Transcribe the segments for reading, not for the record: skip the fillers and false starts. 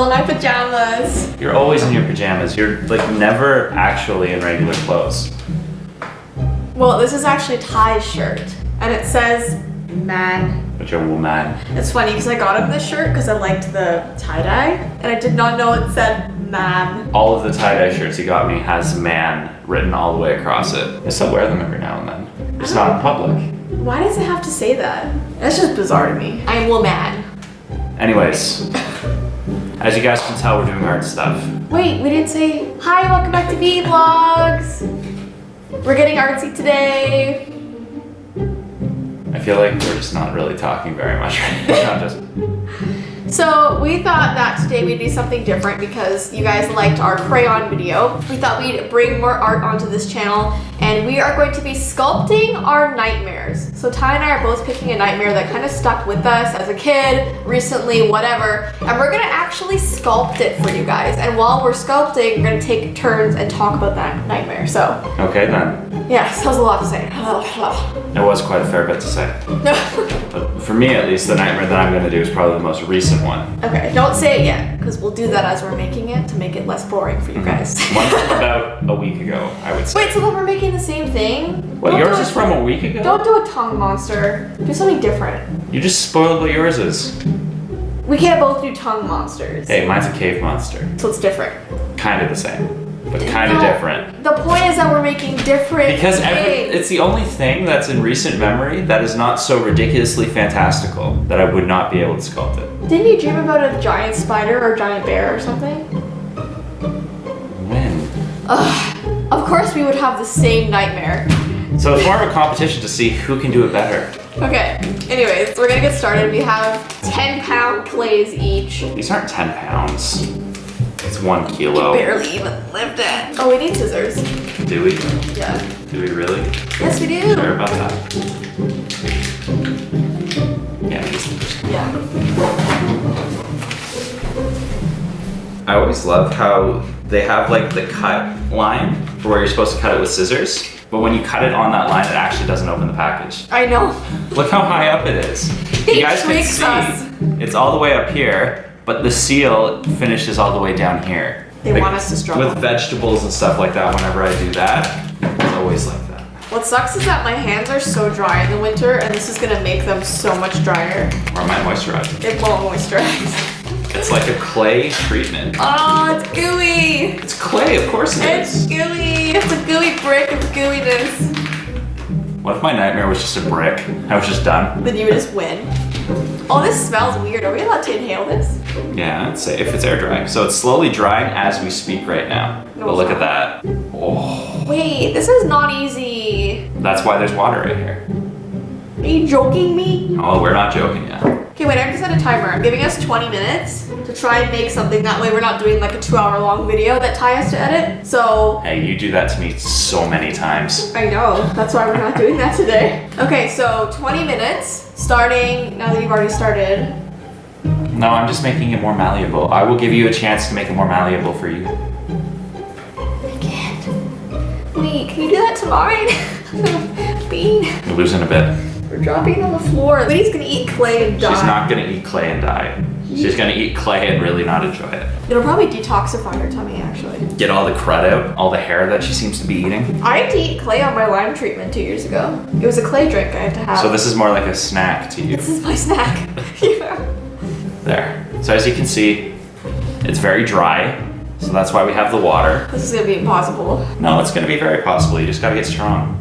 still in my pajamas. You're always in your pajamas. You're like never actually in regular clothes. Well, this is actually Tye's shirt, and it says man. But you're a woman. It's funny because I got him this shirt because I liked the tie-dye, and I did not know it said man. All of the tie-dye shirts he got me has man written all the way across it. I still wear them every now and then. It's not in public. Why does it have to say that? That's just bizarre to me. I am woman. Anyways, as you guys can tell, we're doing art stuff. Wait, we didn't say hi, welcome back to Vee Vlogs. We're getting artsy today. I feel like we're just not really talking very much right now. So we thought that today we'd do something different because you guys liked our crayon video. We thought we'd bring more art onto this channel, and we are going to be sculpting our nightmares. So Tye and I are both picking a nightmare that kind of stuck with us as a kid, recently, whatever, and we're gonna actually sculpt it for you guys. And while we're sculpting, we're gonna take turns and talk about that nightmare. So Okay then. yes, that was a lot to say. It was quite a fair bit to say. But for me at least, the nightmare that I'm gonna do is probably the most recent one. Okay, don't say it yet, because we'll do that as we're making it to make it less boring for you guys. One from about a week ago, I would say. Wait, so then we're making the same thing? What, Don't yours do is from a week ago? Don't do a tongue monster. Do something different. You just spoiled what yours is. We can't both do tongue monsters. Hey, mine's a cave monster. So it's different. Kind of the same, but kind of different. The point is that we're making different Because things. it's the only thing that's in recent memory that is not so ridiculously fantastical that I would not be able to sculpt it. Didn't you dream about a giant spider or a giant bear or something? When? Ugh. Of course we would have the same nightmare. So it's more of a competition to see who can do it better. Okay, anyways, we're gonna get started. We have 10-pound clays each. These aren't 10 pounds. It's 1 kilo. Barely even lift it. Oh, we need scissors. Do we? Yeah. Do we really? Yes, we do. Sure about that? Yeah. Yeah. I always love how they have like the cut line for where you're supposed to cut it with scissors, but when you cut it on that line, it actually doesn't open the package. I know. Look how high up it is. It You guys can tricks see us. it's all the way up here, but the seal finishes all the way down here. They want us to struggle. With vegetables and stuff like that, whenever I do that, it's always like that. What sucks is that my hands are so dry in the winter, and this is gonna make them so much drier. Or am I moisturizing? It won't moisturize. It's like a clay treatment. Oh, it's gooey. It's clay, of course it It's is. gooey. It's a gooey brick of gooiness. What if my nightmare was just a brick? I was just done. Then you would just win. Oh, this smells weird. Are we allowed to inhale this? Yeah, I'd say if it's air drying. So it's slowly drying as we speak right now. No, But it's look at not. that. Oh, Wait, this is not easy. that's why there's water right here. Are you joking me? Oh, we're not joking yet. Okay, wait, I just set a timer. I'm giving us 20 minutes to try and make something. That way we're not doing like a 2-hour long video that Tye has to edit. So, Hey, you do that to me so many times. I know. That's why we're not doing that today. Okay, so 20 minutes starting now that you've already started. No, I'm just making it more malleable. I will give you a chance to make it more malleable for you. I can't. Wait, can you do that to mine? Bean. You're losing a bit. We're dropping on the floor. Lady's gonna eat clay and die. She's not gonna eat clay and die. She's gonna eat clay and really not enjoy it. It'll probably detoxify her tummy, actually. Get all the crud out, all the hair that she seems to be eating. I had to eat clay on my Lyme treatment 2 years ago. It was a clay drink I had to have. So this is more like a snack to you. This is my snack. Yeah. There. So as you can see, it's very dry. So that's why we have the water. This is gonna be impossible. No, it's gonna be very possible. You just gotta get strong.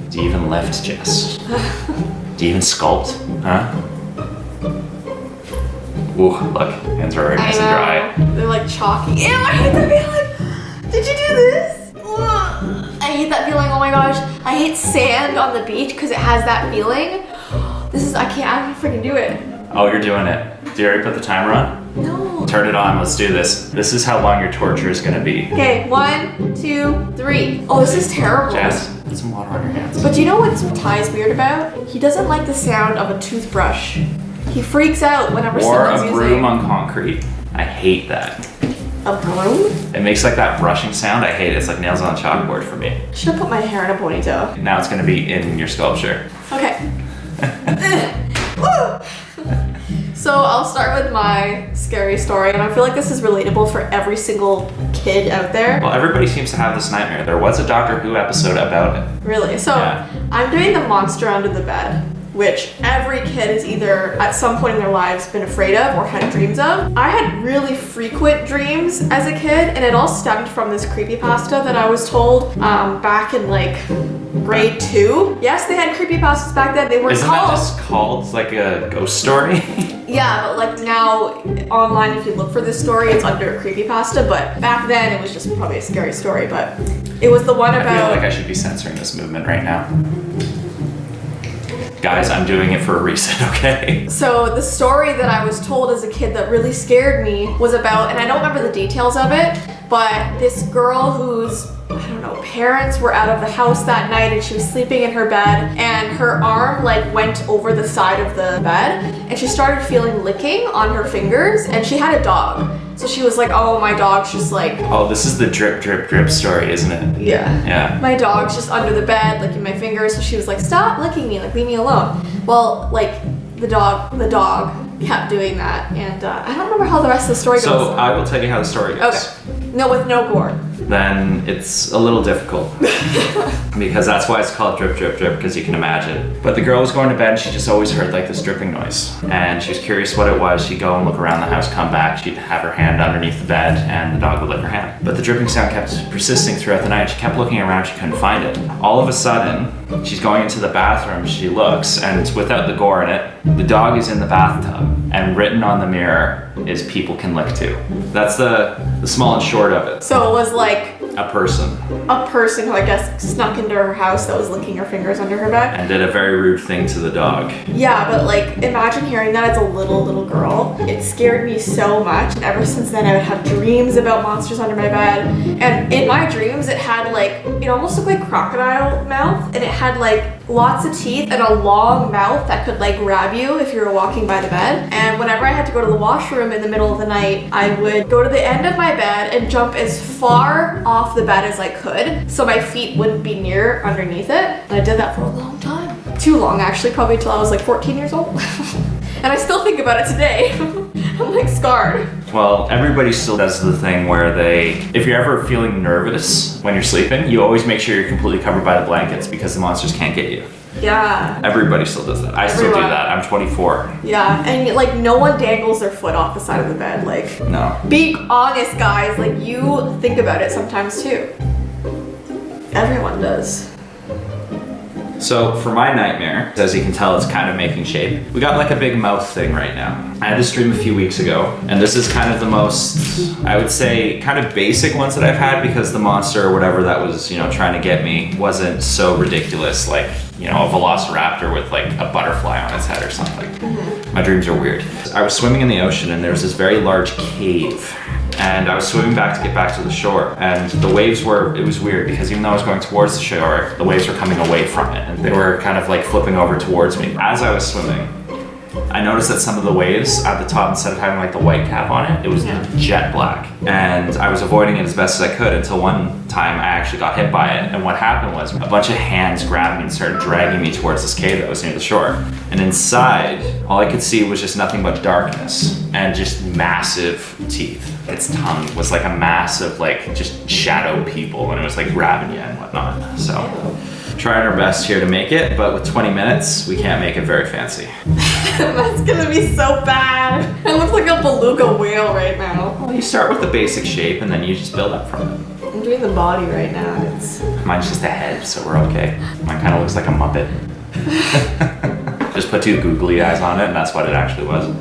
Do you even lift, Jess? Do you even sculpt? Huh? Ooh, look, hands are already nice and dry. They're like chalky. Ew, I hate that feeling. Did you do this? Ugh. I hate that feeling. Oh my gosh. I hate sand on the beach because it has that feeling. I can't freaking do it. Oh, you're doing it. Do you already put the timer on? No. Turn it on, let's do this. This is how long your torture is gonna be. Okay, 1, 2, 3. Oh, this is terrible. Jess, put some water on your hands. But do you know what's Tye's weird about? He doesn't like the sound of a toothbrush. He freaks out whenever Or someone's a using broom on concrete. I hate that. a broom. It makes like that brushing sound. I hate it. It's like nails on a chalkboard for me. Should have put my hair in a ponytail. Now it's gonna be in your sculpture. Okay. Woo! So I'll start with my scary story, and I feel like this is relatable for every single kid out there. Well, everybody seems to have this nightmare. There was a Doctor Who episode about it. Really? So Yeah. I'm doing the monster under the bed, which every kid has either at some point in their lives been afraid of or had dreams of. I had really frequent dreams as a kid, and it all stemmed from this creepypasta that I was told back in like grade 2. Yes, they had creepypastas back then. They were Isn't called. that just called like a ghost story? Yeah, but like now online, if you look for this story, it's under a creepypasta. But back then, it was just probably a scary story. But it was the one I feel about. like I should be censoring this movement right now. Guys, I'm doing it for a reason, okay? So the story that I was told as a kid that really scared me was about, and I don't remember the details of it, but this girl whose, I don't know, parents were out of the house that night and she was sleeping in her bed and her arm like went over the side of the bed and she started feeling licking on her fingers and she had a dog. So she was like, oh, my dog's just like, Oh, this is the drip, drip, drip story, isn't it? yeah. Yeah. My dog's just under the bed licking my fingers. So she was like, stop licking me, like leave me alone. Well, like the dog kept doing that. And I don't remember how the rest of the story goes. So I will tell you how the story goes. Okay. No, with no gore. Then it's a little difficult. Because that's why it's called drip, drip, drip, because you can imagine. But the girl was going to bed and she just always heard like this dripping noise. And she was curious what it was. She'd go and look around the house, come back, she'd have her hand underneath the bed and the dog would lick her hand. But the dripping sound kept persisting throughout the night. She kept looking around, she couldn't find it. All of a sudden, she's going into the bathroom, she looks, and without the gore in it, the dog is in the bathtub. And written on the mirror is people can lick too. That's the small and short of it. So it was like A person. a person who I guess snuck into her house that was licking her fingers under her bed. And did a very rude thing to the dog. Yeah, but like imagine hearing that as a little girl. It scared me so much. And ever since then I would have dreams about monsters under my bed. And in my dreams it had like, it almost looked like crocodile mouth. And it had like lots of teeth and a long mouth that could like grab you if you were walking by the bed. And whenever I had to go to the washroom in the middle of the night, I would go to the end of my bed and jump as far off the bed as I could so my feet wouldn't be near underneath it. And I did that for a long time. Too long actually, probably till I was like 14 years old. And I still think about it today. I'm like scarred. Well, everybody still does the thing where if you're ever feeling nervous when you're sleeping, you always make sure you're completely covered by the blankets because the monsters can't get you. Yeah. Everybody still does that. I still do Everyone. that. I'm 24. Yeah, and like no one dangles their foot off the side of the bed. Like, No. be honest, guys. Like you think about it sometimes too. Everyone does. So for my nightmare, as you can tell, it's kind of making shape. We got like a big mouth thing right now. I had this dream a few weeks ago, and this is kind of the most, I would say, kind of basic ones that I've had because the monster or whatever that was, trying to get me wasn't so ridiculous, like, a velociraptor with like a butterfly on its head or something. My dreams are weird. I was swimming in the ocean and there was this very large cave. And I was swimming back to get back to the shore, and the waves it was weird because even though I was going towards the shore, the waves were coming away from it, and they were kind of like flipping over towards me. As I was swimming, I noticed that some of the waves at the top, instead of having like the white cap on it, it was jet black. And I was avoiding it as best as I could until one time I actually got hit by it. And what happened was a bunch of hands grabbed me and started dragging me towards this cave that was near the shore. And inside, all I could see was just nothing but darkness and just massive teeth. Its tongue was like a mass of like just shadow people, and it was like grabbing you and whatnot. So trying our best here to make it, but with 20 minutes, we can't make it very fancy. That's gonna be so bad. I look like a beluga whale right now. Well, you start with the basic shape and then you just build up from it. I'm doing the body right now. And it's Mine's just a head, so we're okay. Mine kind of looks like a Muppet. Just put two googly eyes on it, and that's what it actually was.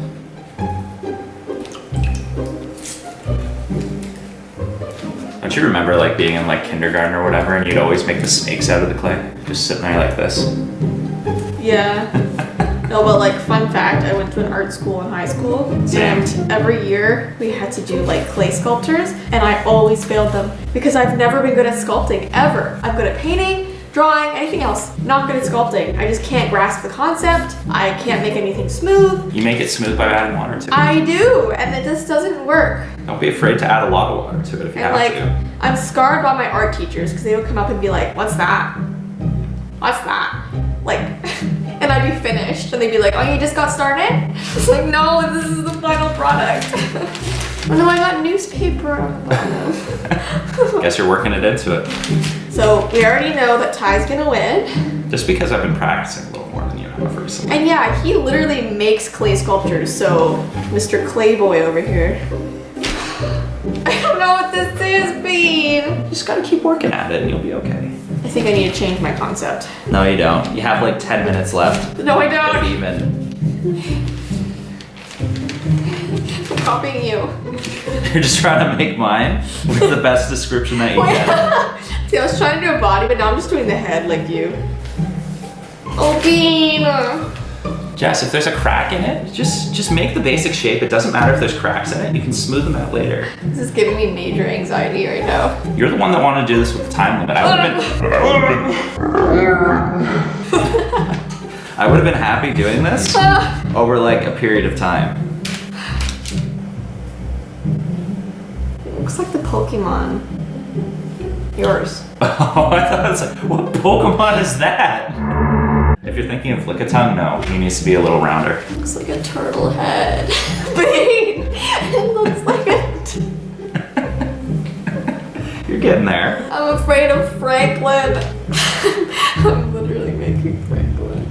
Don't you remember like being in like kindergarten or whatever, and you'd always make the snakes out of the clay? Just sitting there like this. yeah. No, but like fun fact, I went to an art school in high school, Same. and every year we had to do like clay sculptures, and I always failed them because I've never been good at sculpting ever. I'm good at painting, drawing, anything else. Not good at sculpting. I just can't grasp the concept. I can't make anything smooth. You make it smooth by adding water to it. I do, and it just doesn't work. Don't be afraid to add a lot of water to it if you And have like, to. I'm scarred by my art teachers because they would come up and be like, "What's that? What's that?" Like, and I'd be finished, and they'd be like, "Oh, you just got started?" It's like, no, this is the final product. Oh no, I got newspaper on the bottom. Guess you're working it into it. So we already know that Ty's gonna win. Just because I've been practicing a little more than you have recently. And yeah, he literally makes clay sculptures, so Mr. Clay Boy over here. I don't know what this is, Bean. You just gotta keep working at it and you'll be okay. I think I need to change my concept. No, you don't. You have like 10 minutes left. No, I don't. If even. I'm copying you. You're just trying to make mine with the best description that you can. See, I was trying to do a body, but now I'm just doing the head like you. Oh, Bean. Jess, if there's a crack in it, just make the basic shape. It doesn't matter if there's cracks in it. You can smooth them out later. This is giving me major anxiety right now. You're the one that wanted to do this with the time limit. I would have been happy doing this over like a period of time. It looks like the Pokemon. Yours. Oh, I thought it was like, what Pokemon is that? If you're thinking of Lickitung, no. He needs to be a little rounder. Looks like a turtle head. Bean! It looks like a... You're getting there. I'm afraid of Franklin. I'm literally making Franklin.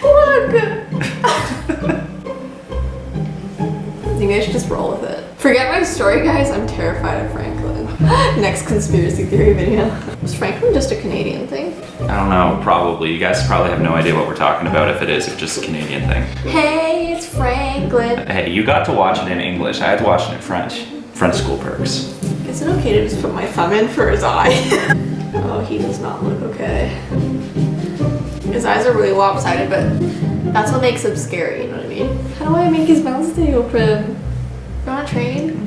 Look! Maybe I should just roll with it. Forget my story, guys. I'm terrified of Franklin. Next conspiracy theory video. Was Franklin just a Canadian thing? I don't know, probably. You guys probably have no idea what we're talking about if it is just a Canadian thing. Hey, it's Franklin. Hey, you got to watch it in English. I had to watch it in French. French school perks. Is it okay to just put my thumb in for his eye? Oh, he does not look okay. His eyes are really lopsided, but that's what makes him scary, you know what I mean? How do I make his mouth stay open? You want to train?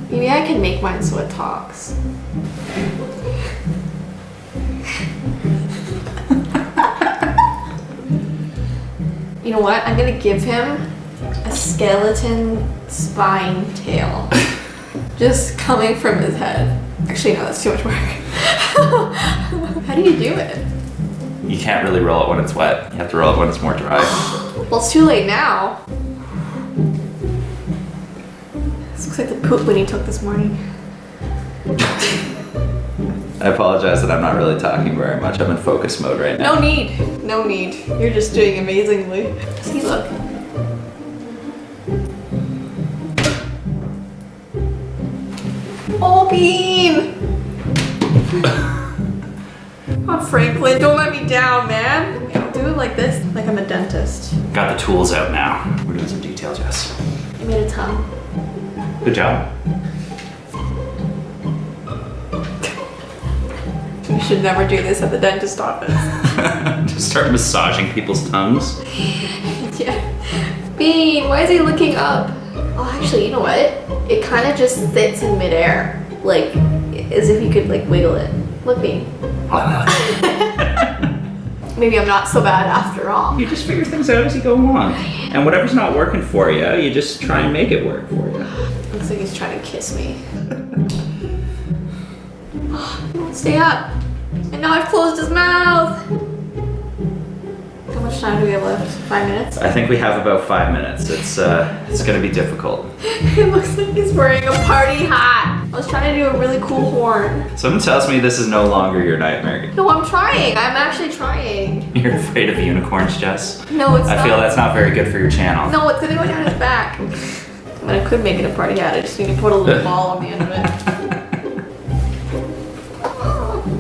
Maybe I can make mine so it talks. You know what? I'm gonna give him a skeleton spine tail. Just coming from his head. Actually, no, that's too much work. How do you do it? You can't really roll it when it's wet. You have to roll it when it's more dry. Well, it's too late now. This looks like the poop when he took this morning. I apologize that I'm not really talking very much. I'm in focus mode right now. No need. No need. You're just doing amazingly. See, look. Oh, Bean! Oh, Franklin, don't let me down, man. I'll do it like this, like I'm a dentist. Got the tools out now. We're doing some detail, Jess. I made a tongue. Good job. You should never do this at the dentist office. Just start massaging people's tongues. Yeah. Bean, why is he looking up? Oh, actually, you know what? It kind of just sits in midair. Like, as if you could, like, wiggle it. Look, Bean. Maybe I'm not so bad after all. You just figure things out as you go along. And whatever's not working for you, you just try and make it work for you. Looks like he's trying to kiss me. He won't stay up. And now I've closed his mouth. How much time do we have left? 5 minutes? I think we have about 5 minutes. It's gonna be difficult. It looks like he's wearing a party hat. I was trying to do a really cool horn. Someone tells me this is no longer your nightmare. No, I'm trying. I'm actually trying. You're afraid of unicorns, Jess? No, it's not. I feel that's not very good for your channel. No, it's gonna go down his back. I mean, I could make it a party hat. I just need to put a little ball on the end of it.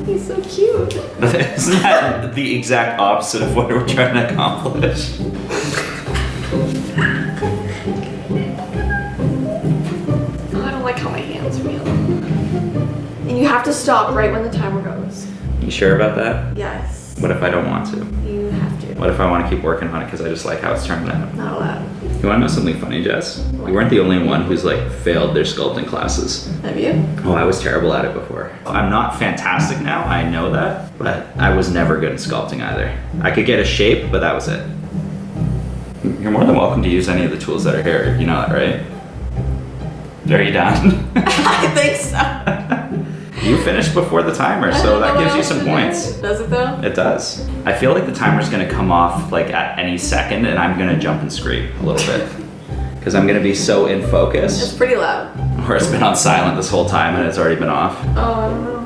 He's so cute. Isn't that the exact opposite of what we're trying to accomplish? Oh, I don't like how my hands feel. And you have to stop right when the timer goes. You sure about that? Yes. What if I don't want to? You have to. What if I want to keep working on it because I just like how it's turned out? Not allowed. You want to know something funny, Jess? You weren't the only one who's like failed their sculpting classes. Have you? Oh, I was terrible at it before. I'm not fantastic now, I know that, but I was never good at sculpting either. I could get a shape, but that was it. You're more than welcome to use any of the tools that are here, you know that, right? Are you done? I think so. You finished before the timer, so that gives you some points. Does it though? It does. I feel like the timer's gonna come off like at any second and I'm gonna jump and scream a little bit. Because I'm gonna be so in focus. It's pretty loud. Or it's been on silent this whole time and it's already been off. Oh, I don't know.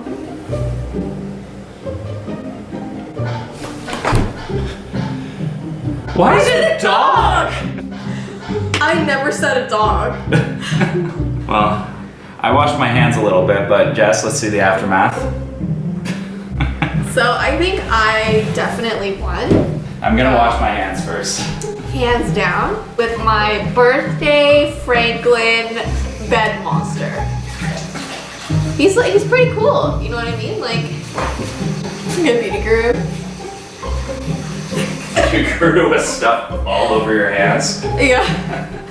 Why is it a dog? I never said a dog. Well, I washed my hands a little bit, but Jess, let's see the aftermath. So I think I definitely won. I'm gonna wash my hands first. Hands down with my birthday Franklin bed monster. He's pretty cool. You know what I mean? Like a beauty guru. You grew with stuff all over your hands. Yeah.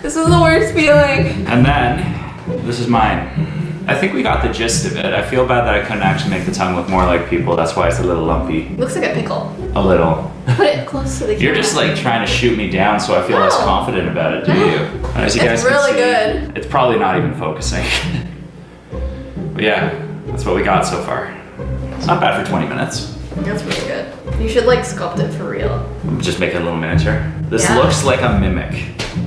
This is the worst feeling. And then, this is mine. I think we got the gist of it. I feel bad that I couldn't actually make the tongue look more like people. That's why it's a little lumpy. Looks like a pickle. A little. Put it close to the camera. You're just like trying to shoot me down so I feel less No. confident about it, do No. you? As you guys It's really can see, good. it's probably not even focusing. But yeah, that's what we got so far. It's not bad for 20 minutes. That's really good. You should like sculpt it for real. Just make it a little miniature. This Yeah. looks like a mimic.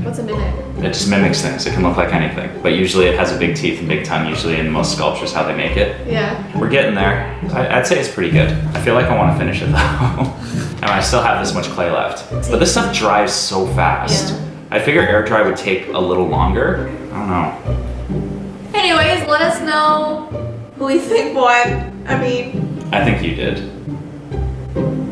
What's a mimic? It just mimics things. It can look like anything. But usually it has a big teeth and big tongue, usually in most sculptures how they make it. Yeah. We're getting there. I'd say it's pretty good. I feel like I want to finish it though. And I still have this much clay left. But this stuff dries so fast. Yeah. I figure air dry would take a little longer. I don't know. Anyways, let us know who you think won. I mean, I think you did.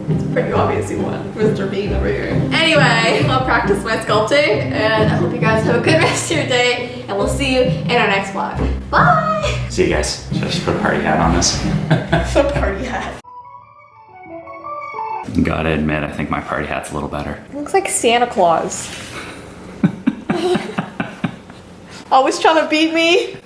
it's pretty obvious you won. Mr. Bean over here. Anyway, I'll practice my sculpting, and I hope you guys have a good rest of your day, and we'll see you in our next vlog. Bye! See you guys. Should I just put a party hat on this? The party hat. Gotta admit, I think my party hat's a little better. Looks like Santa Claus. Always trying to beat me.